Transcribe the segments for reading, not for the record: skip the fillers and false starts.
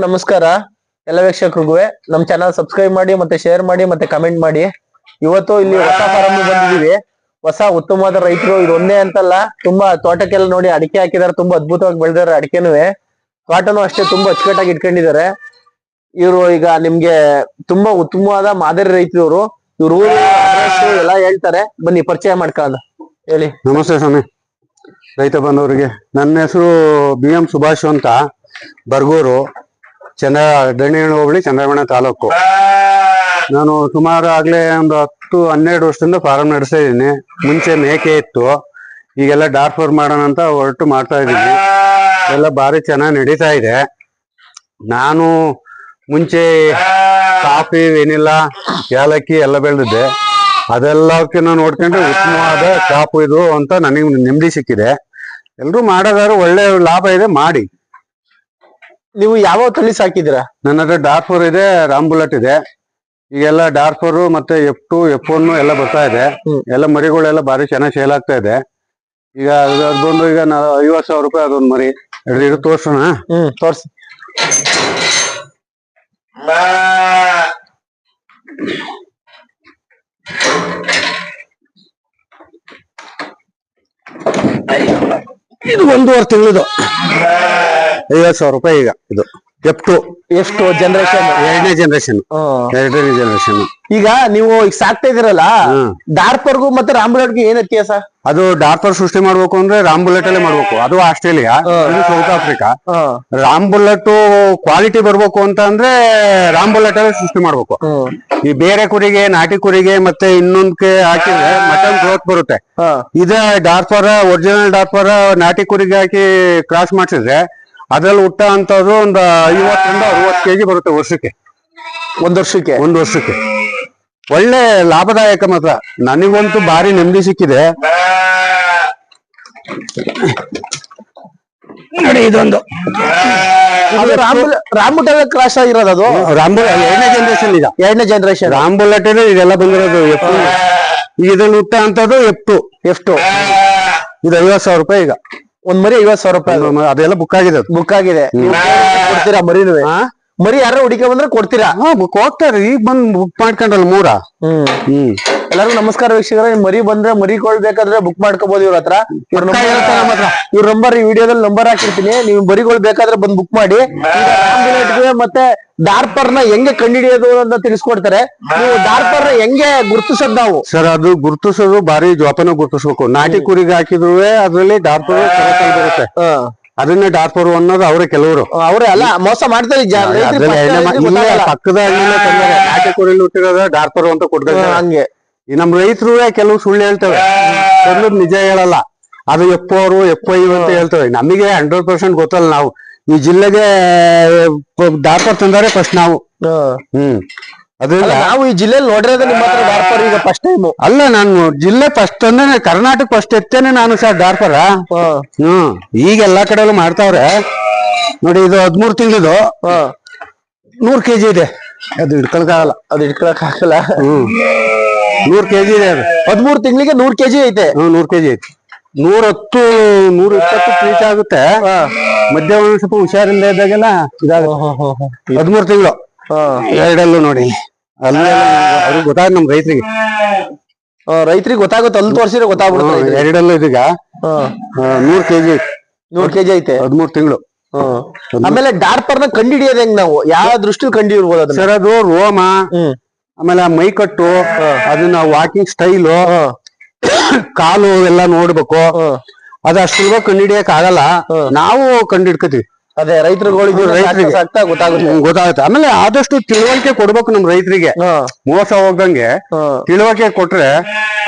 ನಮಸ್ಕಾರ ಎಲ್ಲ ವೀಕ್ಷಕರಿಗೂ ನಮ್ ಚಾನಲ್ ಸಬ್ಸ್ಕ್ರೈಬ್ ಮಾಡಿ ಮತ್ತೆ ಶೇರ್ ಮಾಡಿ ಮತ್ತೆ ಕಮೆಂಟ್ ಮಾಡಿ. ಇವತ್ತು ಇಲ್ಲಿ ಹೊಸ ಫಾರಂ ಬಂದಿದೀವಿ. ಹೊಸ ಉತ್ತಮವಾದ ರೈತರು ಇದು ಒಂದೇ ಅಂತಲ್ಲ, ತುಂಬಾ ತೋಟಕ್ಕೆಲ್ಲ ನೋಡಿ ಅಡಿಕೆ ಹಾಕಿದಾರೆ, ತುಂಬಾ ಅದ್ಭುತವಾಗಿ ಬೆಳೆದಾರೆ. ಅಡಿಕೆನೂ ತೋಟನೂ ಅಷ್ಟೇ ತುಂಬಾ ಅಚ್ಚುಕಟ್ಟಾಗಿ ಇಟ್ಕೊಂಡಿದ್ದಾರೆ. ಇವರು ಈಗ ನಿಮ್ಗೆ ತುಂಬಾ ಉತ್ತಮವಾದ ಮಾದರಿ ರೈತರು. ಇವ್ರು ಊರು ಎಲ್ಲ ಹೇಳ್ತಾರೆ, ಬನ್ನಿ ಪರಿಚಯ ಮಾಡ್ಕೊಳ್ಳೋಣ. ಹೇಳಿ. ನಮಸ್ತೆ ಸ್ವಾಮಿ, ರೈತ ಬಂದವರಿಗೆ. ನನ್ನ ಹೆಸರು BM ಸುಭಾಷ್ ಅಂತ, ಬರ್ಗೂರು, ದಣಿಯಣ ಹೋಬಳಿ, ಚಂದ್ರಮಣ ತಾಲೂಕು. ನಾನು ಸುಮಾರು ಆಗ್ಲೇ ಒಂದು 10-12 ವರ್ಷದಿಂದ ಫಾರಂ ನಡೆಸ್ತಾ ಇದ್ದೀನಿ. ಮುಂಚೆ ಮೇಕೆ ಇತ್ತು, ಈಗೆಲ್ಲ ಡಾರ್ಫರ್ ಮಾಡೋಣ ಅಂತ ಹೊರಟು ಮಾಡ್ತಾ ಇದ್ದೀನಿ. ಎಲ್ಲ ಭಾರಿ ಚೆನ್ನಾಗಿ ನಡೀತಾ ಇದೆ. ನಾನು ಮುಂಚೆ ಕಾಫಿ, ವೆನಿಲಾ, ಏಲಕ್ಕಿ ಎಲ್ಲ ಬೆಳೆದಿದ್ದೆ. ಅದೆಲ್ಲಕ್ಕೆ ನೋಡ್ಕೊಂಡು ಉತ್ತಮವಾದ ಕಾಪು ಇದು ಅಂತ ನನಗೆ ನೆಮ್ಮದಿ ಸಿಕ್ಕಿದೆ. ಎಲ್ರು ಮಾಡೋದಾದ್ರು ಒಳ್ಳೆ ಲಾಭ ಇದೆ, ಮಾಡಿ. ನೀವು ಯಾವ ತಳಿ ಸಾಕಿದ್ದೀರಾ? ನನ್ನ ಹತ್ರ ಡಾರ್ಫೋರ್ ಇದೆ, ರಾಮ್ ಬುಲೆಟ್ ಇದೆ. ಈಗೆಲ್ಲ ಡಾರ್ಫೋರ್ ಮತ್ತೆ F2, F1 ಎಲ್ಲ ಬರ್ತಾ ಇದೆ. ಎಲ್ಲ ಮರಿಗಳೆಲ್ಲ ಭಾರಿ ಚೆನ್ನಾಗಿ ಸೇಲ್ ಆಗ್ತಾ ಇದೆ. ಈಗ ಅದೊಂದು ಈಗ 50,000 ರೂಪಾಯಿ ಅದೊಂದು ಮರಿ. ಇದು ತೋರ್ಸೋಣ? ತೋರ್ಸಿ. ಇದು 1.5 ತಿಂಗಳದು, 50,000 ರೂಪಾಯಿ. ಈಗ ಇದು F2 ಎಷ್ಟು ಜನರೇಷನ್? ಎರಡನೇ ಜನರೇಷನ್. ಈಗ ನೀವು ಈಗ ಸಾಕ್ತಾ ಇದೀರಲ್ಲ, ಡಾರ್ಪರ್ಗೂ ಮತ್ತೆ ರಾಮ್ ಬುಲೆಟ್ಗೂ ಏನ್ ವ್ಯತ್ಯಾಸ? ಅದು ಡಾರ್ಪರ್ ಸೃಷ್ಟಿ ಮಾಡ್ಬೇಕು ಅಂದ್ರೆ ರಾಮ್ ಬುಲೆಟ್ ಅಲ್ಲೇ ಮಾಡ್ಬೇಕು. ಅದು ಆಸ್ಟ್ರೇಲಿಯಾ, ಇದು south Africa. Ram bullet quality ಬರ್ಬೇಕು ಅಂತ ಅಂದ್ರೆ ರಾಮ್ ಬುಲೆಟ್ ಅಲ್ಲೇ ಸೃಷ್ಟಿ ಮಾಡ್ಬೇಕು. ಈ ಬೇರೆ ಕುರಿಗೆ, ನಾಟಿ ಕುರಿಗೆ ಮತ್ತೆ ಇನ್ನೊಂದಕ್ಕೆ ಹಾಕಿದ್ರೆ ಮಟನ್ ಗ್ರೋತ್ ಬರುತ್ತೆ. ಇದೇ ಡಾರ್ಪರ್, ಒರಿಜಿನಲ್ ಡಾರ್ಪರ್ ನಾಟಿ ಕುರಿಗೆ ಹಾಕಿ ಕ್ರಾಸ್ ಮಾಡ್ಸಿದ್ರೆ ಅದ್ರಲ್ಲಿ ಹುಟ್ಟ ಅಂತದ್ದು ಒಂದು 50-60 kg ಬರುತ್ತೆ ವರ್ಷಕ್ಕೆ. ಒಂದು ವರ್ಷಕ್ಕೆ ಒಳ್ಳೆ ಲಾಭದಾಯಕ ಮಾತ್ರ. ನನಗಂತೂ ಭಾರಿ ನೆಮ್ಮದಿ ಸಿಕ್ಕಿದೆ ನೋಡಿ. ಇದೊಂದು ರಾಮ್ ಬುಲೆಟ್ ಕ್ರಾಸ್ ಆಗಿರೋದು. ಅದು ರಾಮ್ ಬುಲೆಟ್ ಎರಡನೇ ಜನರೇಷನ್. ರಾಮ್ ಬುಲೆಟ್ ಇದೆಲ್ಲ ಬಂದಿರೋದು. ಈಗ ಇದ್ರಲ್ಲಿ ಹುಟ್ಟ ಅಂತದ್ದು F2. ಇದು 50,000 ರೂಪಾಯಿ. ಈಗ ಒಂದ್ ಮರಿ 50,000 ರೂಪಾಯಿ. ಅದೆಲ್ಲ ಬುಕ್ ಆಗಿದೆ. ಕೊಡ್ತೀರಾ ಮರಿನೂ? ಮರಿ ಯಾರು ಹುಡುಕ ಬಂದ್ರೆ ಕೊಡ್ತೀರಾ? ಹೋಗ್ತಾರೆ. ಈಗ ಬಂದ್ ಬುಕ್ ಮಾಡ್ಕೊಂಡ್ರಲ್ಲ 3. ಎಲ್ಲರಿಗೂ ನಮಸ್ಕಾರ ವೀಕ್ಷಕರೇ. ಮರಿ ಬಂದ್ರೆ ಮರಿ ಕೊಡ್ಬೇಕಾದ್ರೆ ಬುಕ್ ಮಾಡ್ಕೋಬಹುದು ಇವ್ರ ಹತ್ರ. ಇವ್ರ ನಂಬರ್ ಈ ವಿಡಿಯೋದಲ್ಲಿ ನಂಬರ್ ಹಾಕಿರ್ತೀನಿ. ನೀವು ಮರಿಗಳು ಬೇಕಾದ್ರೆ ಬಂದ್ ಬುಕ್ ಮಾಡಿ. ಮತ್ತೆ ಡಾರ್ಪರ್ ನ ಹೆಂಗೆ ಕಂಡುಹಿಡಿಯೋದು ಅಂತ ತಿಳಿಸ್ಕೊಡ್ತಾರೆ. ನೀವು ಡಾರ್ಪರ್ ನ ಹೆಂಗೆ ಗುರ್ತಿಸೋದ್ ನಾವು? ಸರ್, ಅದು ಗುರ್ತಿಸೋದು ಭಾರಿ ಜೋಪಾನ ಗುರ್ತಿಸ್ಬೇಕು. ನಾಟಿ ಕುರಿಗೆ ಹಾಕಿದ್ರು ಅದ್ರಲ್ಲಿ ಡಾರ್ಪರ್ ಬರುತ್ತೆ. ಅದನ್ನೇ ಡಾರ್ಪರ್ ಅನ್ನೋದು ಅವರೇ, ಕೆಲವರು ಅವರೇ ಅಲ್ಲ, ಮೋಸ ಮಾಡ್ತಾರೆ. ಪಕ್ಕದ ನಾಟಿ ಕುರಿಲಿ ಹುಟ್ಟಿರೋದ ಡಾರ್ಪರ್ ಅಂತ ಕೊಡ್ತಾರೆ. ಹಂಗೆ ನಮ್ ರೈತರು ಕೆಲವು ಸುಳ್ಳು ಹೇಳ್ತವೆ, ಕೆಲವು ನಿಜ ಹೇಳಲ್ಲ. ಅದು F4, F5 ಅಂತ ಹೇಳ್ತವೆ. ನಮಗೆ 100% ಗೊತ್ತಲ್ಲ. ನಾವು ಈ ಜಿಲ್ಲೆಗೆ ಡಾರ್ಪರ್ ತಂದಾರೆ ಫಸ್ಟ್ ನಾವು. ಅದ್ರಿಂದ ನಾವು ಈ ಜಿಲ್ಲೆಯಲ್ಲಿ ನೋಡಿರೋದು ನಿಮ್ಮ ಹತ್ರ ಡಾರ್ಪರ್ ಈಗ ಫಸ್ಟ್ ಟೈಮ್ ಅಲ್ಲ. ನಾನು ಜಿಲ್ಲೆ ಫಸ್ಟ್ ಅಂದ್ರೆ ಕರ್ನಾಟಕ ಫಸ್ಟ್ ಎತ್ತೇನೆ ನಾನು ಸರ್ ಡಾರ್ಪರ್. ಈಗ ಎಲ್ಲಾ ಕಡೆಯಲ್ಲೂ ಮಾಡ್ತಾವ್ರೆ ನೋಡಿ. ಇದು 13 ತಿಂಗಳದು, 100 kg ಇದೆ. ಅದು ಹಿಡ್ಕೊಳಕಾಗಲ್ಲ. 100 kg ಇದೆ. ಅದು 13 ತಿಂಗಳಿಗೆ 100 kg ಐತೆ. 100 kg ಐತೆ. 110-120 ರೀಚ್ ಆಗುತ್ತೆ. ಮಧ್ಯ ಒಂದ್ ಸ್ವಲ್ಪ ಹುಷಾರಿಂದ ಇದ್ದಾಗೆಲ್ಲ ಇದಾಗುತ್ತೆ. 13 ತಿಂಗಳು ಎರಡಲ್ಲೂ ನೋಡಿ. ಅಲ್ಲಿ ಅವ್ರಿಗೆ ಗೊತ್ತಾಗ, ನಮ್ ರೈತರಿಗೆ ಗೊತ್ತಾಗುತ್ತೆ. ಅಲ್ಲಿ ತೋರ್ಸಿದ್ರೆ ಗೊತ್ತಾಗ್ಬಿಡುತ್ತೆ. ಎರಡಲ್ಲೂ ಇದೀಗ 100 kg. 100 kg ಐತೆ. 13 ತಿಂಗಳು. ಆಮೇಲೆ ಡಾರ್ಪರ್ ನ ಕಂಡು ಹಿಡಿಯೋದು ಹೆಂಗ್ ನಾವು? ಯಾವ ದೃಷ್ಟಿ ಕಂಡು ಹಿಡ್ಬೋದು ಸರ್? ಅದು ರೋಮ, ಆಮೇಲೆ ಮೈಕಟ್ಟು, ಅದನ್ನ ವಾಕಿಂಗ್ ಸ್ಟೈಲು, ಕಾಲು ಎಲ್ಲ ನೋಡ್ಬೇಕು. ಅದು ಅಷ್ಟು ಕಂಡು ಹಿಡಿಯಕ್ ಆಗಲ್ಲ, ನಾವು ಕಂಡು ಹಿಡ್ಕತೀವಿ. ಅದೇ ರೈತರುಗಳಿಗೆ ಗೊತ್ತಾಗುತ್ತೆ. ಆಮೇಲೆ ಆದಷ್ಟು ತಿಳುವಳಿಕೆ ಕೊಡ್ಬೇಕು ನಮ್ ರೈತರಿಗೆ. ಮೋಸ ಹೋಗ್ದಂಗೆ ತಿಳುವಳಿಕೆ ಕೊಟ್ರೆ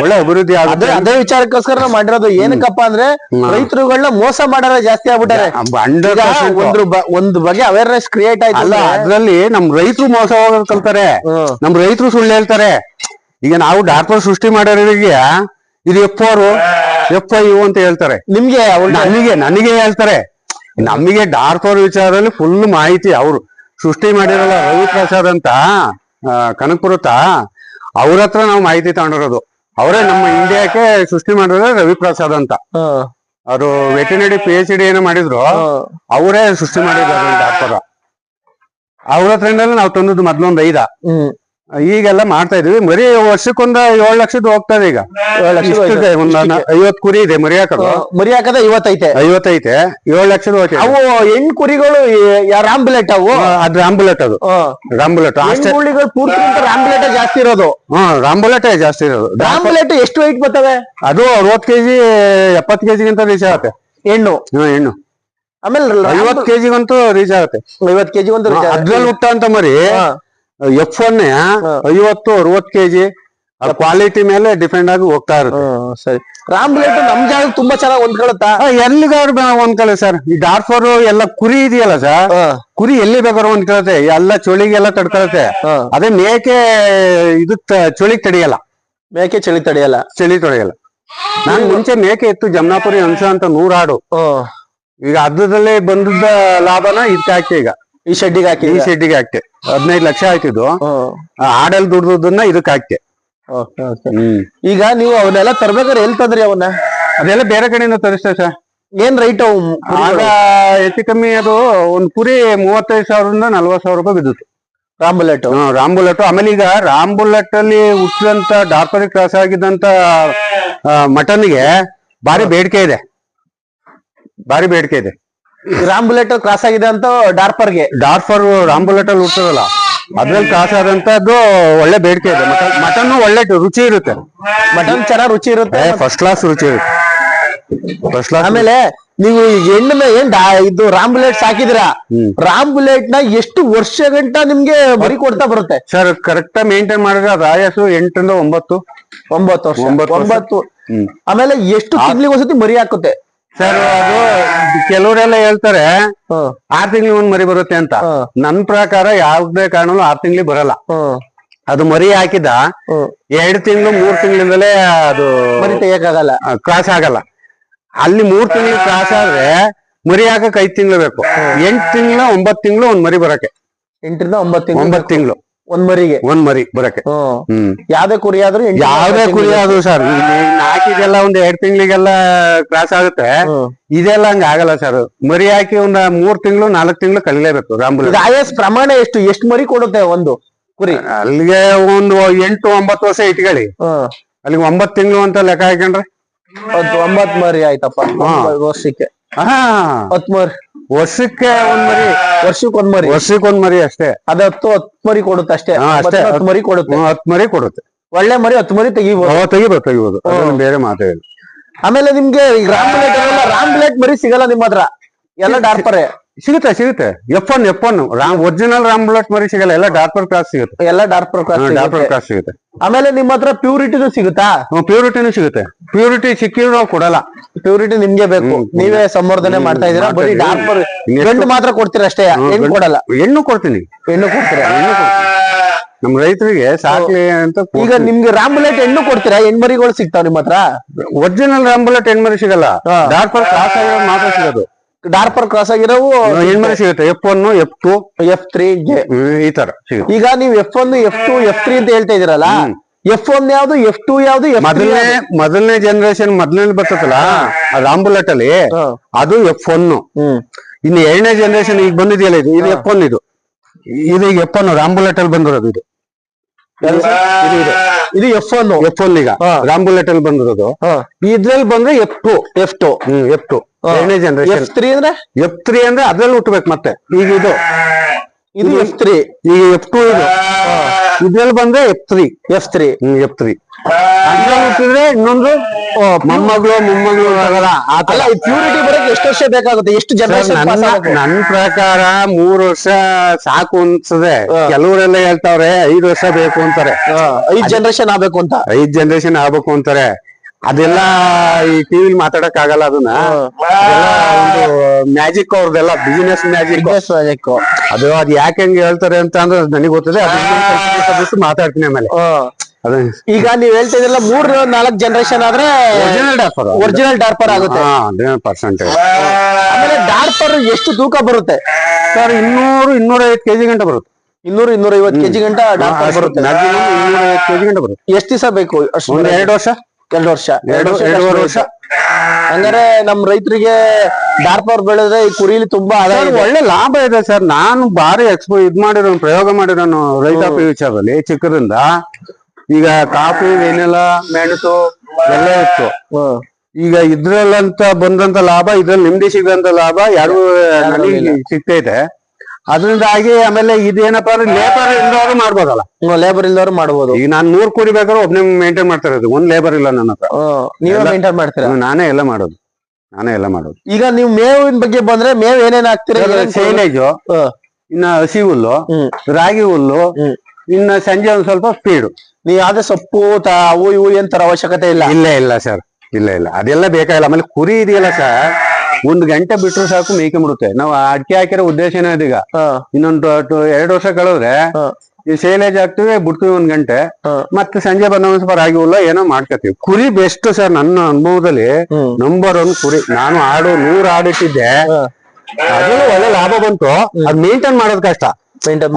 ಒಳ್ಳೆ ಅಭಿವೃದ್ಧಿ ಆಗುತ್ತೆ. ಅದೇ ವಿಚಾರಕ್ಕೋಸ್ಕರ ನಾವು ಮಾಡಿರೋದು. ಏನಕ್ಕಪ್ಪ ಅಂದ್ರೆ ರೈತರುಗಳನ್ನ ಮೋಸ ಮಾಡೋರ ಜಾಸ್ತಿ ಆಗ್ಬಿಟ್ಟಾರೆ. ಒಂದು ಬಗೆ ಅವೇರ್ನೆಸ್ ಕ್ರಿಯೇಟ್ ಆಯ್ತು. ಅಲ್ಲ, ಅದ್ರಲ್ಲಿ ನಮ್ ರೈತರು ಮೋಸ ಹೋಗೋದ್ ಕಲ್ತಾರೆ. ನಮ್ ರೈತರು ಸುಳ್ಳು ಹೇಳ್ತಾರೆ. ಈಗ ನಾವು ಡಾರ್ಪರ್ ಸೃಷ್ಟಿ ಮಾಡೋರಿಗೆ ಇದು F4, F5 ಅಂತ ಹೇಳ್ತಾರೆ. ನನಗೆ ಹೇಳ್ತಾರೆ. ನಮಗೆ ಡಾರ್ಪರ್ ವಿಚಾರದಲ್ಲಿ ಫುಲ್ ಮಾಹಿತಿ ಅವರು ಸೃಷ್ಟಿ ಮಾಡಿರಲ್ಲ. ರವಿ ಪ್ರಸಾದ್ ಅಂತ ಕನಕಪುರತ, ಅವ್ರ ಹತ್ರ ನಾವು ಮಾಹಿತಿ ತಗೊಂಡಿರೋದು. ಅವರೇ ನಮ್ಮ ಇಂಡಿಯಾಕ್ಕೆ ಸೃಷ್ಟಿ ಮಾಡಿದ್ರೆ ರವಿ ಪ್ರಸಾದ್ ಅಂತ. ಅವರು ವೆಟರ್ನರಿ PhD ಏನೋ ಮಾಡಿದ್ರು, ಅವರೇ ಸೃಷ್ಟಿ ಮಾಡಿದ್ರು ಡಾಕ್ಟರ್. ಅವ್ರ ಹತ್ರದಿಂದಲೇ ನಾವು ತಂದದ್ದು ಮೊದ್ಲೊಂದ್ 5. ಹ್ಮ್ ಈಗೆಲ್ಲ ಮಾಡ್ತಾ ಇದೀವಿ. ಮರಿ ವರ್ಷಕ್ಕೊಂದ 7 ಲಕ್ಷದ ಹೋಗ್ತದೆ ಈಗ. 7 ಲಕ್ಷ ಇಷ್ಟಿದೆ, ಒಂದ್ 50 ಕುರಿ ಇದೆ ಮರಿ ಹಾಕೋದು. ಮರಿ ಹಾಕದ 50 ಐತೆ. 50 ಐತೆ, 7 ಲಕ್ಷದ ಹೋಗ್ತದೆ. ಅವು ಹೆಣ್ ಕುರಿಗಳು ರಾಂಬುಲೆಟ್ ಅವು. ಅದು ರಾಂಬುಲೆಟ್, ಅದು ರಾಂಬುಲೆಟ್. ಕುರಿಗಳು ಪೂರ್ತಿ ರಾಂಬುಲೆಟ್ ಜಾಸ್ತಿ ಇರೋದು. ರಾಂಬುಲೆಟ್ ಜಾಸ್ತಿ ಇರೋದು. ರಾಂಬುಲೆಟ್ ಎಷ್ಟು weight ಬರ್ತವೆ? ಅದು 60 ಕೆಜಿ 70 ಕೆಜಿಗಿಂತ ರೀಚ್ ಆಗುತ್ತೆ ಹೆಣ್ಣು. ಹೆಣ್ಣು. ಆಮೇಲೆ 50 ಕೆಜಿಗಂತೂ ರೀಚ್ ಆಗುತ್ತೆ. 50 ಕೆಜಿ ಅದ್ರಲ್ಲಿ ಹುಟ್ಟ ಅಂತ ಮರಿ F1 50 60 ಕೆಜಿ ಕ್ವಾಲಿಟಿ ಮೇಲೆ ಡಿಪೆಂಡ್ ಆಗಿ ಹೋಗ್ತಾ ಇರುತ್ತೆ. ಸರಿ. ರಾಂಬುಲೆಟ್ ನಮ್ ಜಾಗ ತುಂಬಾ ಚೆನ್ನಾಗಿ ಹೊಂದ್ಕೊಳತ್ತಾ? ಎಲ್ಲಿಗಾದ್ರು ಒಂದ್ಕಳೆ ಸರ್. ಈ ಡಾರ್ಫರ್ ಎಲ್ಲ ಕುರಿ ಇದೆಯಲ್ಲ ಸರ್, ಕುರಿ ಎಲ್ಲಿ ಬೇಕಾದ್ರು ಹೊಂದ್ಕೊಳತ್ತೆ. ಎಲ್ಲ ಚಳಿಗೆಲ್ಲ ತಡ್ಕೊಳತ್ತೆ. ಅದೇ ಮೇಕೆ ಇದಕ್ ಚಳಿಗ್ ತಡಿಯಲ್ಲ. ಮೇಕೆ ಚಳಿ ತಡೆಯಲ್ಲ. ಚಳಿ ತಡೆಯಲ್ಲ. ನಾನ್ ಮುಂಚೆ ಮೇಕೆ ಇತ್ತು ಜಮ್ನಾಪುರಿ ಅಂಶ ಅಂತ 100 ಆಡು. ಈಗ ಅದ್ರದಲ್ಲೇ ಬಂದಿದ್ದ ಲಾಭನ ಇದಕ್ಕೆ ಹಾಕಿ ಈಗ ಈ ಶೆಡ್ಡಿಗೆ ಹಾಕಿ. ಈ ಶೆಡ್ಡಿಗೆ ಹಾಕ್ತೆ. 15 ಲಕ್ಷ ಆಯ್ತಿದ್ದು. ಆಡಲ್ ದುಡ್ದನ್ನ ಇದಕ್ಕೆ ಹಾಕ್ತೆ. ಈಗ ನೀವು ಅವನ್ನೆಲ್ಲ ತರ್ಬೇಕಾದ್ರೆ ಎಲ್ಲಿ ತಂದ್ರಿ ಅವನ್ನ? ಅದೆಲ್ಲ ಬೇರೆ ಕಡೆಯಿಂದ ತರಿಸ್ತೇವೆ ಸರ್. ಏನ್ ರೈಟ್ ಅವು? ಆಗ ಹೆಚ್ಚು ಕಮ್ಮಿ ಅದು ಒಂದ್ ಕುರಿ 35,000ರಿಂದ 40,000 ರೂಪಾಯಿ ಬಿದ್ದಿತ್ತು. ರಾಂಬುಲೆಟ್. ರಾಂಬುಲೆಟ್. ಆಮೇಲೆ ಈಗ ರಾಂಬುಲೆಟ್ ಅಲ್ಲಿ ಹುಟ್ಟಿದಂತ ಡಾರ್ಪರಿ ಕ್ರಾಸ್ ಆಗಿದ್ದಂತ ಮಟನ್ಗೆ ಭಾರಿ ಬೇಡಿಕೆ ಇದೆ. ಭಾರಿ ಬೇಡಿಕೆ ಇದೆ. ರಾಂಬುಲೆಟ್ ಕ್ರಾಸ್ ಆಗಿದೆ ಅಂತ ಡಾರ್ಪರ್ಗೆ. ಡಾರ್ಪರ್ ರಾಂಬುಲೆಟ್ ಅಲ್ಲಿ ಹುಟ್ಟದಲ್ಲ, ಅದ್ರಲ್ಲಿ ಕ್ರಾಸ್ ಆದಂತದ್ದು ಒಳ್ಳೆ ಬೇಡಿಕೆ ಇದೆ. ಮಟನ್ ಒಳ್ಳೆ ರುಚಿ ಇರುತ್ತೆ. ಮಟನ್ ಚೆನ್ನಾಗ್ ರುಚಿ ಇರುತ್ತೆ. ಫಸ್ಟ್ ಕ್ಲಾಸ್ ರುಚಿ ಇರುತ್ತೆ. First class. ಆಮೇಲೆ ನೀವು ಹೆಣ್ಣು ಏನ್ ಇದು ರಾಂಬುಲೆಟ್ ಸಾಕಿದಿರಾ, ರಾಂಬುಲೆಟ್ ನ ಎಷ್ಟು ವರ್ಷ ಗಂಟ ನಿಮ್ಗೆ ಮರಿ ಕೊಡ್ತಾ ಬರುತ್ತೆ ಸರ್? ಕರೆಕ್ಟ್ ಮೇಂಟೈನ್ ಮಾಡಿದ್ರೆ ಅದು ಆಯಸ್ಸು 8 ರಿಂದ 9 ವರ್ಷ. 9. ಆಮೇಲೆ ಎಷ್ಟು ತಿಂಗಳಿಗೆ ಒಂದ್ಸತಿ ಮರಿ ಹಾಕುತ್ತೆ ಸರ್? ಅದು ಕೆಲವರೆಲ್ಲ ಹೇಳ್ತಾರೆ 6 ತಿಂಗಳಿಗೆ ಒಂದ್ ಮರಿ ಬರುತ್ತೆ ಅಂತ. ನನ್ ಪ್ರಕಾರ ಯಾವ್ದೇ ಕಾರಣಲ್ಲೂ 6 ತಿಂಗಳಿಗೆ ಬರಲ್ಲ. ಅದು ಮರಿ ಹಾಕಿದ 2 ತಿಂಗಳು 3 ತಿಂಗಳಿಂದಲೇ ಅದು ಮರಿ ತೆಗಿಯಕ್ಕಾಗಲ್ಲ, ಕ್ರಾಸ್ ಆಗಲ್ಲ. ಅಲ್ಲಿ 3 ತಿಂಗಳು ಕ್ರಾಸ್ ಆದ್ರೆ ಮರಿ ಹಾಕಕ್ 5 ತಿಂಗಳು ಬೇಕು. 8 ತಿಂಗಳ 9 ತಿಂಗಳು ಒಂದ್ ಮರಿ ಬರಕ್ಕೆ. 8 ರಿಂದ 9 ತಿಂಗಳು ಒಂದ್ ಮರಿಗೆ. ಒಂದ್ ಮರಿ ಬರಕ್ಕೆ. ಯಾವ್ದೇ ಕುರಿ ಆದ್ರೂ ಯಾವ್ದೇ ಕುರಿ ಆದ್ರೂ ಸರ್, ಹಾಕಿದೆಲ್ಲ ಒಂದ್ 2 ತಿಂಗಳಿಗೆಲ್ಲ ಕ್ರಾಸ್ ಆಗುತ್ತೆ. ಇದೆಲ್ಲ ಹಂಗ ಆಗಲ್ಲ ಸರ್. ಮರಿ ಹಾಕಿ ಒಂದ್ 3 ತಿಂಗಳು 4 ತಿಂಗಳು ಕಲಿಲೇಬೇಕು. ರಾಂಬುಲೆಟ್ ಆಯಸ್ ಪ್ರಮಾಣ ಎಷ್ಟು ಮರಿ ಕೊಡುತ್ತೆ ಒಂದು ಕುರಿ? ಅಲ್ಲಿಗೆ ಒಂದು 8-9 ವರ್ಷ ಇಟ್ಕೊಳ್ಳಿ. ಅಲ್ಲಿಗೆ 9 ತಿಂಗಳು ಅಂತ ಲೆಕ್ಕ ಹಾಕೊಂಡ್ರೆ 9 ಮರಿ ಆಯ್ತಪ್ಪ. ವರ್ಷಕ್ಕೆ 10 ಮರಿ. ವರ್ಷಕ್ಕೆ ಒಂದ್ ಮರಿ. ವರ್ಷಕ್ಕೊಂದ್ ಮರಿ. ವರ್ಷಕ್ಕೊಂದ್ ಮರಿ ಅಷ್ಟೇ. ಅದು 10 ಮರಿ ಕೊಡುತ್ತೆ ಅಷ್ಟೇ. 10 ಮರಿ ಕೊಡುತ್ತೆ. 10 ಮರಿ ಕೊಡುತ್ತೆ. ಒಳ್ಳೆ ಮರಿ 10 ಮರಿ ತೆಗಿಬಹುದು. ತೆಗಿಬಹುದು. ಬೇರೆ ಮಾತೇ ಇಲ್ಲ. ಆಮೇಲೆ ನಿಮ್ಗೆ ಈಗ ರಾಂಬುಲೆಟ್ ಮರಿ ಸಿಗಲ್ಲ ನಿಮ್ಮ ಹತ್ರ, ಎಲ್ಲ ಡಾರ್ಪರೇ ಸಿಗುತ್ತೆ. F1 ಒರಿಜಿನಲ್ ರಾಂಬುಲೆಟ್ ಮರಿ ಸಿಗಲ್ಲ. ಎಲ್ಲ ಡಾರ್ಪರ್ ಕ್ರಾಸ್ ಸಿಗುತ್ತೆ. ಎಲ್ಲ ಡಾರ್ಪರ್ ಕ್ರಾಸ್ ಸಿಗುತ್ತೆ. ಆಮೇಲೆ ನಿಮ್ಮ ಹತ್ರ ಪ್ಯೂರಿಟಿನೂ ಸಿಗುತ್ತಾ? ಪ್ಯೂರಿಟಿನೂ ಸಿಗುತ್ತೆ. ಪ್ಯೂರಿಟಿ ಸಿಕ್ಕಿದ್ರು ನಾವು ಕೊಡಲ್ಲ. ಪ್ಯೂರಿಟಿ ನಿಮ್ಗೆ ಬೇಕು, ನೀವೇ ಸಂವರ್ಧನೆ ಮಾಡ್ತಾ ಇದೀರಾ. ಬರೀ ಡಾರ್ಪರ್ ಗಂಡು ಮಾತ್ರ ಕೊಡ್ತೀರಾ ಅಷ್ಟೇ, ಹೆಣ್ಣು ಕೊಡಲ್ಲ? ಹೆಣ್ಣು ಕೊಡ್ತೀನಿ. ಹೆಣ್ಣು ಕೊಡ್ತೀರಾ? ನಮ್ ರೈತರಿಗೆ ಸಾಕ್ಲಿ ಅಂತ. ಈಗ ನಿಮ್ಗೆ ರಾಂಬುಲೆಟ್ ಹೆಣ್ಣು ಕೊಡ್ತೀರಾ? ಹೆಣ್ಮರಿಗಳು ಸಿಗ್ತಾವ ನಿಮ್ಮ ಹತ್ರ? ಒರಿಜಿನಲ್ ರಾಂಬುಲೆಟ್ ಹೆಣ್ಮರಿ ಸಿಗಲ್ಲ. ಡಾರ್ಪರ್ ಕ್ರಾಸ್ ಆಗಿರೋ ಮಾತ್ರ ಸಿಗೋದು. ಡಾರ್ಪರ್ ಕ್ರಾಸ್ ಆಗಿರೋವು ಹೆಣ್ಮರಿ ಸಿಗುತ್ತೆ. F1 F2 F3 ಈ ತರ ಸಿಗುತ್ತೆ. ಈಗ ನೀವು F1 F2 F3 ಅಂತ ಹೇಳ್ತಾ ಇದೀರಲ್ಲ, F1 ಯಾವ್ದು, F2 ಯಾವ್ದು? ಮೊದಲನೇ ಜನರೇಷನ್ ಮೊದಲನೇ ಬರ್ತದಲ್ಲ ರಾಂಬುಲೆಟ್ ಅಲ್ಲಿ, ಅದು F1. ಇನ್ನು 2ನೇ ಜನರೇಷನ್ ಈಗ ಬಂದಿದೆಯಲ್ಲ, ಇದು F1. ಇದು F1 ರಾಂಬುಲೆಟ್ ಅಲ್ಲಿ ಬಂದಿರೋದು. ಇದು F1 ಈಗ ರಾಂಬುಲೆಟ್ ಅಲ್ಲಿ ಬಂದಿರೋದು. ಇದ್ರಲ್ಲಿ ಬಂದ್ರೆ F2. 2ನೇ ಜನರೇಷನ್. F3 ಅಂದ್ರೆ ಅದ್ರಲ್ಲಿ ಹುಟ್ಟಬೇಕು ಮತ್ತೆ. ಈಗ ಇದು F3. ಈಗ F2 ಇದು. ಇದ್ರಲ್ಲಿ ಬಂದ್ರೆ F3. F3 ಅದ್ರಲ್ಲಿ ಹುಟ್ಟಿದ್ರೆ ಇನ್ನೊಂದು ಮೊಮ್ಮಗಳು ಅಲ್ಲ. ಪ್ಯೂರಿಟಿ ಬರಕ್ಕೆ ಎಷ್ಟು ವರ್ಷ ಬೇಕಾಗುತ್ತೆ? ಎಷ್ಟು ಜನರೇಷನ್? ನನ್ ಪ್ರಕಾರ 3 ವರ್ಷ ಸಾಕು ಅನ್ಸದೆ. ಕೆಲವರೆಲ್ಲ ಹೇಳ್ತಾವ್ರೆ 5 ವರ್ಷ ಬೇಕು ಅಂತಾರೆ. 5 ಜನರೇಷನ್ ಆಗ್ಬೇಕು ಅಂತ. 5 ಜನರೇಷನ್ ಆಗ್ಬೇಕು ಅಂತಾರೆ. ಅದೆಲ್ಲ ಈ ಟಿವಿಲಿ ಮಾತಾಡಕ್ ಆಗಲ್ಲ. ಅದನ್ನ ಒಂದು ಮ್ಯಾಜಿಕ್ ಅವ್ರದೆಲ್ಲ, ಬಿಸಿನೆಸ್ ಮ್ಯಾಜಿಕ್. ಅದು ಯಾಕೆ ಹಂಗೆ ಹೇಳ್ತಾರೆ ಅಂತ ಅಂದ್ರೆ ನನಗೆ ಗೊತ್ತದೆ. ಅದು ಮಾತಾಡ್ತೀನಿ ಆಮೇಲೆ. ಈಗ ನೀವ್ ಹೇಳ್ತಾ ಇದ್ರಲ್ಲ 3-4 ಜನರೇಷನ್ ಆದ್ರೆ ಒರಿಜಿನಲ್ ಡಾರ್ಪರ್ ಆಗುತ್ತೆ. 100%. ಆಮೇಲೆ ಡಾರ್ಪರ್ ಎಷ್ಟು ತೂಕ ಬರುತ್ತೆ ಸರ್? 200-250 ಕೆಜಿ ಗಂಟ ಬರುತ್ತೆ. 200-250 ಕೆಜಿ ಗಂಟ ಡಾರ್ಪರ್ ಬರುತ್ತೆ. 250 ಕೆಜಿ ಗಂಟ ಬರುತ್ತೆ. ಎಷ್ಟು ದಿವಸ ಬೇಕು? 2 ವರ್ಷ. 2 ವರ್ಷ. 2.5 ವರ್ಷ. ಹಂಗಾರೆ ನಮ್ ರೈತರಿಗೆ ಡಾರ್ಪರ್ ಬೆಳೆದ್ರೆ ಈ ಕುರಿಲಿ ತುಂಬಾ ಆದಾಯ ಸರ್ ಇದೆ. ಒಳ್ಳೆ ಲಾಭ ಇದೆ ಸರ್. ನಾನು ಭಾರಿ ಇದ್ ಮಾಡಿರೋನು, ಪ್ರಯೋಗ ಮಾಡಿರೋನು ರೈತಾಪಿ ವಿಚಾರದಲ್ಲಿ ಚಿಕ್ಕದಿಂದ. ಈಗ ಕಾಫಿ, ವೆನಿಲಾ, ಮೆಣಸು ಎಲ್ಲ ಇತ್ತು. ಈಗ ಇದ್ರಲ್ಲಂತ ಬಂದಂತ ಲಾಭ, ಇದ್ರಲ್ಲಿ ನಿಮ್ದಿ ಸಿಗಂತ ಲಾಭ ಯಾರು ನನಗೆ ಸಿಗ್ತೈತೆ. ಅದರಿಂದಾಗಿ ಆಮೇಲೆ ಇದೇನಪ್ಪ ಅಂದ್ರೆ ಲೇಬರ್ ಇಲ್ದವರು ಮಾಡ್ಬೋದಲ್ಲ. ಲೇಬರ್ ಇಲ್ದವ್ರು ಮಾಡ್ಬೋದು. ಈಗ ನಾನ್ 100 ಕುರಿ ಬೇಕಾದ್ರೆ ಒಬ್ನೇ ಮೇಂಟೈನ್ ಮಾಡ್ತಾ ಇರೋದು, ಒಂದ್ ಲೇಬರ್ ಇಲ್ಲ ನನ್ನ ಹತ್ರ. ನೀವೇ ಮೇಂಟೈನ್ ಮಾಡ್ತೀರಾ? ನಾನೇ ಎಲ್ಲ ಮಾಡೋದು. ಈಗ ನೀವು ಮೇವಿನ ಬಗ್ಗೆ ಬಂದ್ರೆ ಮೇವ್ ಏನೇನ್ ಹಾಕ್ತೀರಾ? ಸೈಲೇಜು, ಇನ್ನ ಹಸಿ ಹುಲ್ಲು, ರಾಗಿ ಹುಲ್ಲು, ಇನ್ನ ಸಂಜೆ ಒಂದ್ ಸ್ವಲ್ಪ ಫೀಡು. ನೀವ್ ಯಾವ್ದೇ ಸೊಪ್ಪು ಅವು ಇವು ಏನ್ ತರ ಅವಶ್ಯಕತೆ ಇಲ್ಲ? ಇಲ್ಲ ಸರ್, ಇಲ್ಲ ಅದೆಲ್ಲ ಬೇಕಾಗಿಲ್ಲ. ಆಮೇಲೆ ಕುರಿ ಇದೆಯಲ್ಲ ಸರ್, 1 ಗಂಟೆ ಬಿಟ್ರು ಸಾಕು ಮೇಯ್ಕೆ ಬಿಡುತ್ತೆ. ನಾವು ಅಡಿಕೆ ಹಾಕಿರೋ ಉದ್ದೇಶನೇ ಅದೀಗ. ಇನ್ನೊಂದು 2 ವರ್ಷ ಕಳೆದ್ರೆ ಈ ಸೈಲೇಜ್ ಹಾಕ್ತಿವಿ, ಬಿಡ್ತೀವಿ 1 ಗಂಟೆ, ಮತ್ತೆ ಸಂಜೆ ಬಂದ ಒಂದ್ ಸ್ವಲ್ಪ ರಾಗಿ ಹುಲ್ಲ ಏನೋ ಮಾಡ್ಕೊತೀವಿ. ಕುರಿ ಬೆಸ್ಟ್ ಸರ್. ನನ್ನ ಅನುಭವದಲ್ಲಿ ನಂಬರ್ 1 ಕುರಿ. ನಾನು 100 ಆಡಿಟ್ಟಿದ್ದೆ, ಅದು ಒಳ್ಳೆ ಲಾಭ ಬಂತು. ಅದ್ ಮೇಂಟೈನ್ ಮಾಡೋದ್ ಕಷ್ಟ.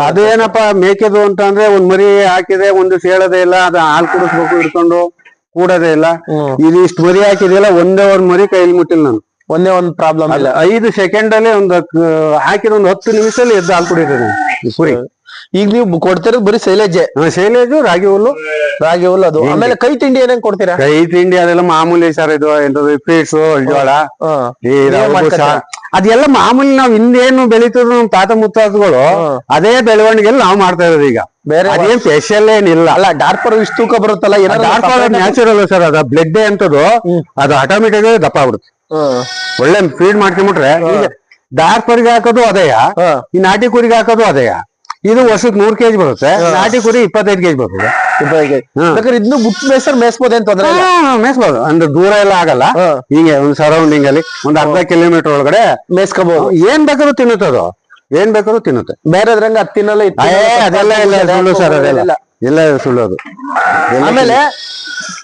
ಅದೇನಪ್ಪ ಮೇಕೆದು ಅಂತ ಅಂದ್ರೆ ಒಂದ್ ಮರಿ ಹಾಕಿದೆ, ಒಂದು ಸೇಳೋದೇ ಇಲ್ಲ, ಅದ ಹಾಲು ಕುಡಿಸ್ಬೇಕು, ಹಿಡ್ಕೊಂಡು ಕೂಡೋದೇ ಇಲ್ಲ. ಇದು ಇಷ್ಟು ಮರಿ ಹಾಕಿದೆಯಲ್ಲ, ಒಂದೇ ಒಂದ್ ಮರಿ ಕೈಲಿ ಮುಟ್ಟಿಲ್ಲ ನಾನು. ಒಂದೇ ಒಂದ್ ಪ್ರಾಬ್ಲಮ್ ಇಲ್ಲ. 5 ಸೆಕೆಂಡ್ ಅಲ್ಲಿ ಹಾಕಿದ 10 ನಿಮಿಷದಲ್ಲಿ ಎದ್ದು ಹಾಲು ಕುಡಿತೇನೆ ಕುರಿ. ಈಗ ನೀವು ಕೊಡ್ತಿರೋದು ಬರೀ ಸೈಲೇಜ್? ಸೈಲೇಜು, ರಾಗಿ ಹುಲ್ಲು ಅದು. ಆಮೇಲೆ ಕೈ ತಿಂಡಿ ಏನೇನ್ ಕೊಡ್ತೀರಾ? ಕೈ ತಿಂಡಿ ಅದೆಲ್ಲ ಮಾಮೂಲಿ ಸರ್. ಇದು ಎಂತದ್ದು ಫ್ರೀಟ್ಸು, ಜೋಳ, ಅದೆಲ್ಲ ಮಾಮೂಲಿ. ನಾವ್ ಹಿಂದೇನು ಬೆಳೀತಿದ್ರು ನಮ್ ತಾತ ಮುತ್ತಾತಗಳು, ಅದೇ ಬೆಳವಣಿಗೆಯಲ್ಲಿ ನಾವ್ ಮಾಡ್ತಾ ಇರೋದು. ಈಗ ಬೇರೆ ಅದೇನ್ ಸ್ಪೆಷಲ್ ಏನಿಲ್ಲ. ಅಲ್ಲ, ಡಾರ್ಪರ್ ಇಷ್ಟು ತೂಕ ಬರುತ್ತಲ್ಲ, ಡಾರ್ಪರ್ ನ್ಯಾಚುರಲ್ ಸರ್. ಅದ ಬ್ಲಡ್ ಅಂತದ್ದು, ಅದು ಆಟೋಮೆಟಿಕ್ ಆಗಿ ದಪ್ಪ ಆಗ್ಬಿಡುತ್ತೆ. ಒಳ್ಳೆ ಫೀಡ್ ಮಾಡ್ಕೊಂಡ್ಬಿಟ್ರೆ. ಡಾರ್ಪರ್ಗೆ ಹಾಕೋದು ಅದೇಯ, ಈ ನಾಟಿ ಕುರಿಗೆ ಹಾಕೋದು ಅದೇಯ. ಇದು ವರ್ಷಕ್ಕೆ 100 kg ಬರುತ್ತೆ, ನಾಟಿ ಕುರಿ 25 kg ಬರ್ತದೆ. ಇದನ್ನು ಬುಟ್ ಮೇಸರ್ ಮೇಯಿಸಬಹುದು ಅಂತ ಮೇಯಿಸಬಹುದು. ಅಂದ್ರೆ ದೂರ ಎಲ್ಲ ಆಗಲ್ಲ, ಹೀಗೆ ಒಂದ್ ಸರೌಂಡಿಂಗ್ ಅಲ್ಲಿ ಒಂದ್ ಅರ್ಧ ಕಿಲೋಮೀಟರ್ ಒಳಗಡೆ ಮೇಯಿಸ್ಕೋಬಹುದು. ಏನ್ ಬೇಕಾದ್ರೂ ತಿನ್ನುತ್ತದು, ಏನ್ ಬೇಕಾದ್ರೂ ತಿನ್ನುತ್ತೆ. ಬೇರೆದ್ರಂಗ ಅದು ತಿನ್ನಲ್ಲ, ಅದೆಲ್ಲ ಇಲ್ಲ ಸುಳ್ಳು ಸರ್, ಅದೆಲ್ಲ ಎಲ್ಲ ಸುಳ್ಳೋದು. ಆಮೇಲೆ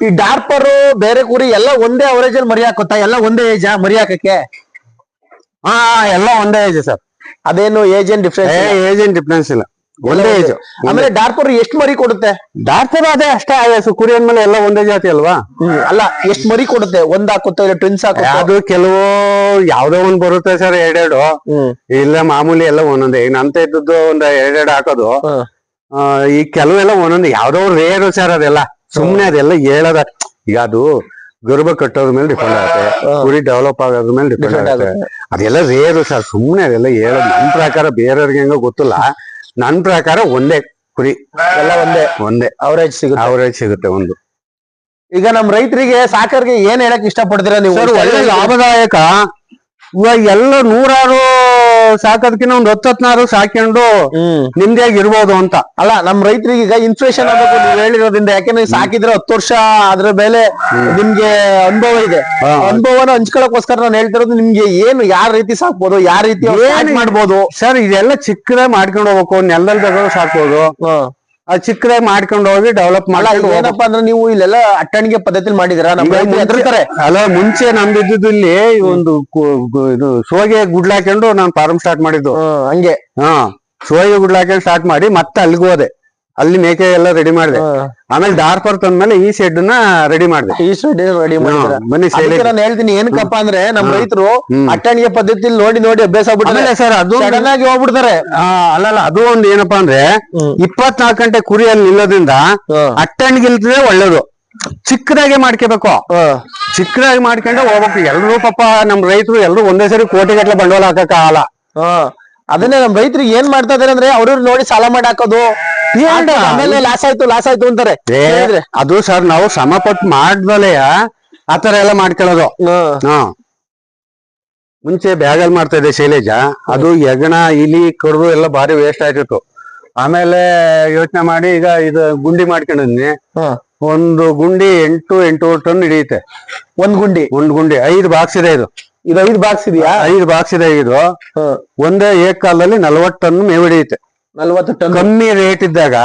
ಈ ಡಾರ್ಪರ್ ಬೇರೆ ಕುರಿ ಎಲ್ಲ ಒಂದೇ ಅವರೇಜ್ ಅಲ್ಲಿ ಮರಿ ಹಾಕುತ್ತಾ? ಎಲ್ಲ ಒಂದೇ ಏಜ್ ಮರಿ ಹಾಕಕ್ಕೆ? ಎಲ್ಲ ಒಂದೇ ಏಜ್ ಸರ್. ಅದೇನು ಏಜ್ ಏನ್ ಡಿಫ್ರೆನ್ಸ್ ಇಲ್ಲ, ಒಂದೇ ಏಜ್. ಆಮೇಲೆ ಡಾರ್ಪರ್ ಎಷ್ಟು ಮರಿ ಕೊಡುತ್ತೆ? ಡಾರ್ಪರ್ ಅದೇ ಅಷ್ಟೇ ಆಯಸ್ಸು. ಕುರಿ ಅಂದ್ಮೇಲೆ ಎಲ್ಲ ಒಂದೇ ಜಾತಿ ಅಲ್ವಾ? ಅಲ್ಲ, ಎಷ್ಟು ಮರಿ ಕೊಡುತ್ತೆ? ಒಂದ್ ಹಾಕುತ್ತೆ ಇಲ್ಲ ಟ್ವಿನ್ಸ್ ಹಾಕುತ್ತೆ? ಅದು ಕೆಲವು ಯಾವ್ದೋ ಒಂದ್ ಬರುತ್ತೆ ಸರ್, 2 ಇಲ್ಲ ಮಾಮೂಲಿ ಎಲ್ಲ ಒಂದೊಂದೇ. ಈಗ ನಂತ ಇದ್ದದ್ದು ಒಂದ್ 2 ಹಾಕೋದು. ಈ ಕೆಲವೆಲ್ಲ ಒಂದೊಂದು ಯಾವ್ದೋ ರೇರು ಸರ್. ಅದೆಲ್ಲ ಸುಮ್ನೆ ಅದೆಲ್ಲ ಹೇಳದ. ಈಗ ಅದು ಗರ್ಭ ಕಟ್ಟೋದ್ರ ಮೇಲೆ ಡಿಪೆಂಡ್ ಆಗುತ್ತೆ, ಕುರಿ ಡೆವಲಪ್ ಆಗೋದ್ರ ಮೇಲೆ ಡಿಪೆಂಡ್ ಆಗುತ್ತೆ. ಅದೆಲ್ಲ ರೇರು ಸರ್, ಸುಮ್ನೆ ಅದೆಲ್ಲ ಹೇಳೋದು. ನನ್ ಪ್ರಕಾರ ಬೇರೆಯವ್ರಿಗೆ ಹೆಂಗೋ ಗೊತ್ತಿಲ್ಲ, ನನ್ ಪ್ರಕಾರ ಒಂದೇ ಕುರಿ ಎಲ್ಲ ಒಂದೇ ಅವರೇಜ್ ಸಿಗುತ್ತೆ ಒಂದು. ಈಗ ನಮ್ ರೈತರಿಗೆ ಸಾಕರ್ಗೆ ಏನ್ ಹೇಳಕ್ ಇಷ್ಟ ಪಡ್ತೀರಾ ನೀವು? ಒಳ್ಳೆ ಲಾಭದಾಯಕ. ಇವಾಗ ಎಲ್ಲ 100 ಸಾಕೋದಕ್ಕಿಂತ ಒಂದ್ 10-16 ಸಾಕೊಂಡು ನಿಮ್ದಾಗಿ ಇರ್ಬೋದು ಅಂತ. ಅಲ್ಲ, ನಮ್ ರೈತರಿಗೆ ಈಗ ಇನ್ಫ್ಲೇಷನ್ ಆಗ್ಬೇಕು ನೀವು ಹೇಳಿರೋದ್ರಿಂದ. ಯಾಕೆಂದ್ರೆ ಸಾಕಿದ್ರೆ 10 ವರ್ಷ ಅದ್ರ ಮೇಲೆ ನಿಮ್ಗೆ ಅನುಭವ ಇದೆ. ಅನುಭವನ ಹಂಚ್ಕೊಳಕ್ಕೋಸ್ಕರ ನಾನು ಹೇಳ್ತಿರೋದು. ನಿಮ್ಗೆ ಏನು ಯಾವ ರೀತಿ ಸಾಕ್ಬೋದು, ಯಾವ ರೀತಿ ಮಾಡ್ಬೋದು ಸರ್? ಇದೆಲ್ಲ ಚಿಕ್ಕದಾಗಿ ಮಾಡ್ಕೊಂಡು ಹೋಗ್ಬೇಕು. ನೆಲದಲ್ಲಿ ಬೇಕಾದ್ರೂ ಸಾಕ್ಬೋದು. ಅದು ಚಿಕ್ಕದಾಗಿ ಮಾಡ್ಕೊಂಡು ಹೋಗಿ ಡೆವಲಪ್ ಮಾಡಿ. ಏನಪ್ಪಾ ಅಂದ್ರೆ ನೀವು ಇಲ್ಲೆಲ್ಲ ಅಟ್ಟಣಿಗೆ ಪದ್ಧತಿಲಿ ಮಾಡಿದಿರಾ? ಅಲ್ಲ, ಮುಂಚೆ ನಮ್ದಿದ್ದು ಇಲ್ಲಿ ಒಂದು ಇದು ಸೋಗೆ ಗುಡ್ಲ ಹಾಕೊಂಡು ನಾನು ಫಾರ್ಮ್ ಸ್ಟಾರ್ಟ್ ಮಾಡಿದ್ದು. ಹಂಗೆ ಸೋಗೆ ಗುಡ್ಲ ಹಾಕೊಂಡು ಸ್ಟಾರ್ಟ್ ಮಾಡಿ ಮತ್ತೆ ಅಲ್ಲಿಗೆ ಹೋದೆ. ಅಲ್ಲಿ ಮೇಕೆ ಎಲ್ಲ ರೆಡಿ ಮಾಡಿದೆ. ಆಮೇಲೆ ಡಾರ್ಪರ್ ತಂದ್ಮೇಲೆ ಈ ಶೆಡ್ ನ ರೆಡಿ ಮಾಡಿದೆ. ಬನ್ನಿ ನಾನು ಹೇಳ್ತೀನಿ ಏನಕ್ಕಪ್ಪ ಅಂದ್ರೆ ನಮ್ ರೈತರು ಅಟ್ಟಣಿಗೆ ಪದ್ಧತಿಲಿ ನೋಡಿ ಅಭ್ಯಾಸ ಆಗ್ಬಿಟ್ಟಾರೆ ಸರ್. ಅದು ಸಡನ್ ಆಗಿ ಹೋಗ್ಬಿಡ್ತಾರೆ. ಅಲ್ಲಲ್ಲ, ಅದು ಒಂದು ಏನಪ್ಪಾ ಅಂದ್ರೆ 24 ಗಂಟೆ ಕುರಿಯಲ್ಲಿ ನಿಲ್ಲೋದ್ರಿಂದ ಅಟ್ಟಣಿಗೆ ಇಲ್ತದೆ ಒಳ್ಳೇದು. ಚಿಕ್ಕದಾಗೆ ಮಾಡ್ಕೋಬೇಕು, ಚಿಕ್ಕದಾಗಿ ಮಾಡ್ಕೊಂಡೆ ಹೋಗ್ಬೇಕು. ಎಲ್ರು ಪಾಪ ನಮ್ ರೈತರು ಎಲ್ರು ಒಂದೇ ಸರಿ ಕೋಟಿಗಟ್ಟಲೆ ಬಂಡವಾಳ ಹಾಕಕ್ ಆಗಲ್ಲ. ಅದನ್ನೇ ನಮ್ ರೈತರಿಗೆ ಏನ್ ಮಾಡ್ತಾ ಇದಾರೆ ಅಂದ್ರೆ ಅವ್ರವ್ರು ನೋಡಿ ಸಾಲ ಮಾಡಿ ಹಾಕೋದು, ಆಮೇಲೆ ಲಾಸ್ ಆಯ್ತು ಅಂತಾರೆ. ಅದು ಸರ್, ನಾವು ಶ್ರಮ ಪಟ್ಟು ಮಾಡ್ದಲೇ ಆತರ ಎಲ್ಲ ಮಾಡ್ಕೊಳ್ಳೋದು. ಮುಂಚೆ ಬ್ಯಾಗಲ್ ಮಾಡ್ತಾ ಇದ್ದೆ ಶೈಲೇಜ. ಅದು ಹೆಗಣ, ಇಲಿ, ಕಡ್ದು ಎಲ್ಲ ಭಾರಿ ವೇಸ್ಟ್ ಆಯ್ತಿತ್ತು. ಆಮೇಲೆ ಯೋಚನೆ ಮಾಡಿ ಈಗ ಇದು ಗುಂಡಿ ಮಾಡ್ಕೊಂಡಿದ್ನಿ. ಒಂದು ಗುಂಡಿ 8 ಟನ್ ಹಿಡಿಯುತ್ತೆ. ಒಂದ್ ಗುಂಡಿ 5 ಬಾಕ್ಸ್ ಇದೆ. ಇದು 5 ಬಾಕ್ಸ್ ಇದೆಯಾ? 5 ಬಾಕ್ಸ್ ಇದೆ. ಇದು ಒಂದೇ ಏಕಾಲದಲ್ಲಿ 40 ಟನ್ ಮೇವು ಹಿಡಿಯುತ್ತೆ. 40 ಟನ್. ಕಮ್ಮಿ ರೇಟ್ ಇದ್ದಾಗ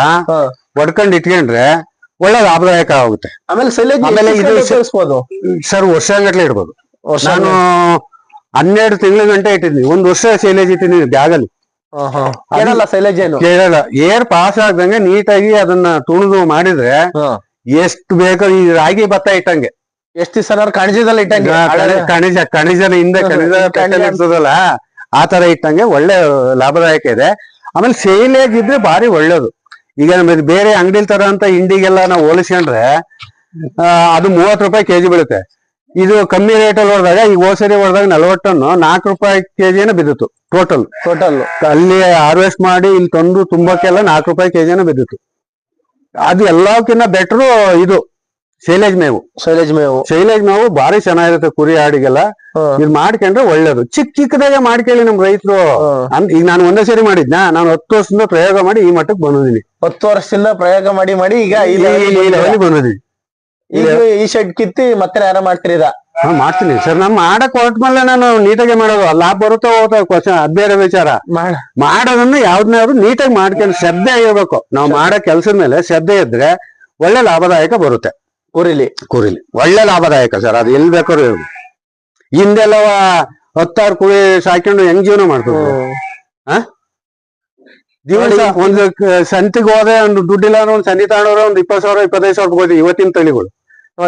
ಹೊಡ್ಕೊಂಡ್ ಇಟ್ಕೊಂಡ್ರೆ ಒಳ್ಳೆ ಲಾಭದಾಯಕ ಆಗುತ್ತೆ. ಆಮೇಲೆ ಇದು ಸರ್ ವರ್ಷಗಟ್ಲೆ ಇಡ್ಬೋದು. ನಾನು 12 ತಿಂಗಳ ಗಂಟೆ ಇಟ್ಟಿದ್ದೀನಿ. 1 ವರ್ಷ ಸೈಲೇಜ್ ಇಟ್ಟಿದ್ದೀನಿ ಬ್ಯಾಗಲ್ಲಿ. ಕೇಳಲ್ಲ. ಏರ್ ಪಾಸ್ ಆಗ್ದಂಗೆ ನೀಟಾಗಿ ಅದನ್ನ ತುಣಿದು ಮಾಡಿದ್ರೆ ಎಷ್ಟು ಬೇಕೋ ಈ ರಾಗಿ ಭತ್ತ ಇಟ್ಟಂಗೆ ಎಷ್ಟ್ ದಿವಸ ಕಣಜದಲ್ಲಿ ಇಟ್ಟಂಗೆ ಕಣಿಜನ ಹಿಂದೆ ಕಣಿಜ ಪೆಟ್ಟಲ್ಲಿ ಇರ್ತದಲ್ಲ ಆ ತರ ಇಟ್ಟಂಗೆ ಒಳ್ಳೆ ಲಾಭದಾಯಕ ಇದೆ. ಆಮೇಲೆ ಸೇಲೇಜ್ ಇದ್ರೆ ಭಾರಿ ಒಳ್ಳೇದು. ಈಗ ನಮಗೆ ಬೇರೆ ಅಂಗಡಿ ತರ ಅಂತ ಹಿಂಡಿಗೆಲ್ಲ ನಾವು ಹೋಲಿಸ್ಕೊಂಡ್ರೆ ಅದು 30 ರೂಪಾಯಿ ಕೆಜಿ ಬೀಳುತ್ತೆ. ಇದು ಕಮ್ಮಿ ರೇಟಲ್ಲಿ ಹೊಡೆದಾಗ ಈಗ ಹೋಸರಿ ಹೊಡೆದಾಗ 40 ಟನ್ನು 4 ರೂಪಾಯಿ ಕೆಜಿನ ಬಿದ್ದಿತ್ತು ಟೋಟಲ್. ಅಲ್ಲಿ ಹಾರ್ವೆಸ್ಟ್ ಮಾಡಿ ಇಲ್ಲಿ ತಂದು ತುಂಬಕ್ಕೆಲ್ಲ 4 ರೂಪಾಯಿ ಕೆಜಿನ ಬಿದ್ದಿತ್ತು. ಅದು ಎಲ್ಲಕ್ಕಿಂತ ಬೆಟ್ರು ಇದು ಶೈಲೇಜ್ ಮೇವು ಭಾರಿ ಚೆನ್ನಾಗಿರುತ್ತೆ ಕುರಿ ಆಡಿಗೆಲ್ಲ. ಇದು ಮಾಡ್ಕೊಂಡ್ರೆ ಒಳ್ಳೇದು. ಚಿಕ್ಕದಾಗೆ ಮಾಡ್ಕೊಳ್ಳಿ ನಮ್ ರೈತರು. ಈಗ ನಾನು ಒಂದೇ ಸರಿ ಮಾಡಿದ್ನ, ನಾನು 10 ವರ್ಷದಿಂದ ಪ್ರಯೋಗ ಮಾಡಿ ಈ ಮಟ್ಟಕ್ಕೆ ಬಂದಿದ್ದೀನಿ. 10 ವರ್ಷದಿಂದ ಪ್ರಯೋಗ ಮಾಡಿ ಈಗ ಬಂದಿದ್ದೀನಿ. ಈಗ ಈ ಶೆಡ್ ಕಿತ್ತಿ ಮತ್ತೆ ಯಾರ ಮಾಡ್ತೀರಿ? ಮಾಡ್ತೀನಿ ಸರ್. ನಾನು ಮಾಡಕ್ ಹೊರಟ್ಮೇಲೆ ನಾನು ನೀಟಾಗಿ ಮಾಡೋದು. ಲಾಭ ಬರುತ್ತೋ ಹೋಗ್ತಾ ಅದ್ ಬೇರೆ ವಿಚಾರ. ಮಾಡೋದನ್ನ ಯಾವ್ದನ್ನಾದ್ರು ನೀಟಾಗಿ ಮಾಡ್ಕೊಂಡು ಶ್ರದ್ಧೆ ಆಗಿರ್ಬೇಕು. ನಾವು ಮಾಡೋ ಕೆಲ್ಸದ ಮೇಲೆ ಶ್ರದ್ಧೆ ಇದ್ರೆ ಒಳ್ಳೆ ಲಾಭದಾಯಕ ಬರುತ್ತೆ. ಕುರಿಲಿ ಒಳ್ಳೆ ಲಾಭದಾಯಕ ಸರ್. ಅದು ಎಲ್ಲಿ ಬೇಕಾದ್ರು ಇರ್ಬೋದು. ಹಿಂದೆಲ್ಲ 10 ಕುರಿ ಸಾಕೊಂಡು ಹೆಂಗ್ ಜೀವನ ಮಾಡ್ತಾರೆ? ದಿವಸ ಒಂದು ಸಂತಿಗೆ ಹೋದ್ರೆ ಒಂದು ದುಡ್ಡಿಲ್ಲ ಒಂದು ಸಂತಿ ತಗೊಂಡ್ರೆ ಒಂದು 20,000 25,000 ಹೋಯ್ತು ಇವತ್ತಿನ ತಳಿಗಳು.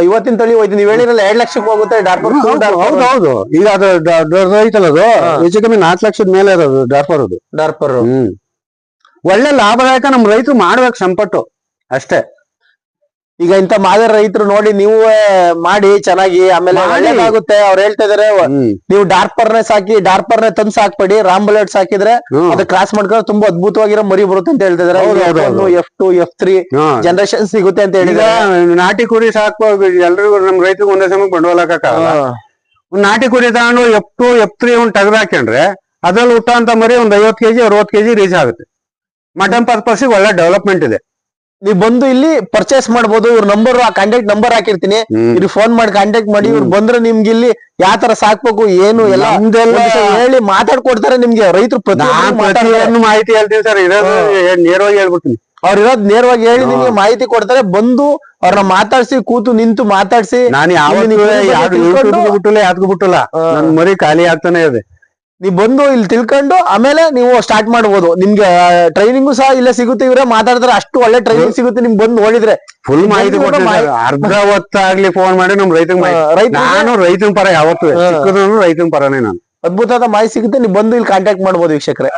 ಇವತ್ತಿನ ತಳಿ ಹೋಯ್ತು. ನೀವ್ ಹೇಳಿರಲ್ಲ 2 ಲಕ್ಷಕ್ಕೆ ಹೋಗುತ್ತೆ ಡಾರ್ಪರ್. ಹೌದು. ಈಗ ಅದು ಐತಲ್ಲ, ಅದು ಹೆಚ್ಚು ಕಮ್ಮಿ 4 ಲಕ್ಷದ ಮೇಲೆ ಇರೋದು ಡಾರ್ಪರ್. ಒಳ್ಳೆ ಲಾಭದಾಯಕ. ನಮ್ ರೈತರು ಮಾಡ್ಬೇಕು ಸಂಪಟ್ಟು ಅಷ್ಟೇ. ಈಗ ಇಂತ ಮಾದರಿ ರೈತರು ನೋಡಿ ನೀವು ಮಾಡಿ ಚೆನ್ನಾಗಿ, ಆಮೇಲೆ ಒಳ್ಳೇದಾಗುತ್ತೆ. ಅವ್ರು ಹೇಳ್ತಾ ಇದಾರೆ ನೀವು ಡಾರ್ಪರ್ನೇ ಸಾಕಿ, ಡಾರ್ಪರ್ನೇ ತಂದು ಸಾಕ್ಬೇಡಿ, ರಾಮ್ ಬುಲೆಟ್ ಸಾಕಿದ್ರೆ ಅದು ಕ್ರಾಸ್ ಮಾಡ್ಕೊಂಡ್ರೆ ತುಂಬಾ ಅದ್ಭುತವಾಗಿರೋ ಮರಿ ಬರುತ್ತೆ ಅಂತ ಹೇಳ್ತಾ ಇದಾರೆ. F2 F3 ಜನರೇಷನ್ ಸಿಗುತ್ತೆ ಅಂತ ಹೇಳಿದ್ರೆ ನಾಟಿ ಕುರಿ ಸಾಕು ಎಲ್ರಿಗೂ ನಮ್ ರೈತರಿಗೆ ಒಂದೇ ಸಮಯ ಬಂಡವಾಳ ಹಾಕಲ್ಲ. ಒಂದ್ ನಾಟಿ ಕುರಿ ತಗೊಂಡು F2 F3 ಒಂದ್ ತೆಗ್ದು ಹಾಕೊಂಡ್ರೆ ಅದ್ರಲ್ಲಿ ಹುಟ್ಟ ಅಂತ ಮರಿ ಒಂದ್ 50 kg 60 kg ರೀಚ್ ಆಗುತ್ತೆ. ಮಟನ್ ಪರ್ಪಸ್ ಒಳ್ಳೆ ಡೆವಲಪ್ಮೆಂಟ್ ಇದೆ. ನೀವ್ ಬಂದು ಇಲ್ಲಿ ಪರ್ಚೇಸ್ ಮಾಡ್ಬೋದು. ಇವ್ರ ನಂಬರ್, ಕಾಂಟ್ಯಾಕ್ಟ್ ನಂಬರ್ ಹಾಕಿರ್ತೀನಿ, ಇವ್ರು ಫೋನ್ ಮಾಡಿ ಕಾಂಟ್ಯಾಕ್ಟ್ ಮಾಡಿ. ಇವ್ರು ಬಂದ್ರೆ ನಿಮ್ಗೆ ಇಲ್ಲಿ ಯಾವ ತರ ಸಾಕ್ಬೇಕು ಏನು ಎಲ್ಲ ಹೇಳಿ ಮಾತಾಡ್ಕೊಡ್ತಾರೆ ನಿಮ್ಗೆ. ರೈತರು ಮಾಹಿತಿ ಹೇಳ್ತೀನಿ ಸರ್. ನೇರವಾಗಿ ಹೇಳ್ಬಿಡ್ತೀನಿ. ಅವ್ರ ಇರೋದ್ ನೇರವಾಗಿ ಹೇಳಿ ನಿಮ್ಗೆ ಮಾಹಿತಿ ಕೊಡ್ತಾರೆ. ಬಂದು ಅವ್ರನ್ನ ಮಾತಾಡ್ಸಿ, ಕೂತು ನಿಂತು ಮಾತಾಡ್ಸಿ. ನಾನು ಯಾವ್ದು ಬಿಟ್ಟಲ್ಲ, ನನ್ ಮರಿ ಖಾಲಿ ಆಗ್ತಾನೆ ಇದೆ. ನೀವ್ ಬಂದು ಇಲ್ಲಿ ತಿಳ್ಕೊಂಡು ಆಮೇಲೆ ನೀವು ಸ್ಟಾರ್ಟ್ ಮಾಡ್ಬೋದು. ನಿಮ್ಗೆ ಟ್ರೈನಿಂಗು ಸಹ ಇಲ್ಲೇ ಸಿಗುತ್ತೆ. ಇವರೇ ಮಾತಾಡ್ತಾರೆ. ಅಷ್ಟು ಒಳ್ಳೆ ಟ್ರೈನಿಂಗ್ ಸಿಗುತ್ತೆ ನಿಮ್ಗೆ ಬಂದು ನೋಡಿದ್ರೆ. ಫುಲ್ ಮಾಹಿತಿ ಅರ್ಧ ಹೊತ್ತಾಗ್ಲಿ ಫೋನ್ ಮಾಡಿ ನಮ್ ನಾನು ರೈತನ ಪರ ಯಾವತ್ತೂ, ರೈತನ ಪರನೇ ನಾನು. ಅದ್ಭುತವಾದ ಮಾಹಿತಿ ಸಿಗುತ್ತೆ. ನೀವು ಬಂದು ಇಲ್ಲಿ ಕಾಂಟ್ಯಾಕ್ಟ್ ಮಾಡ್ಬೋದು ವೀಕ್ಷಕರೇ.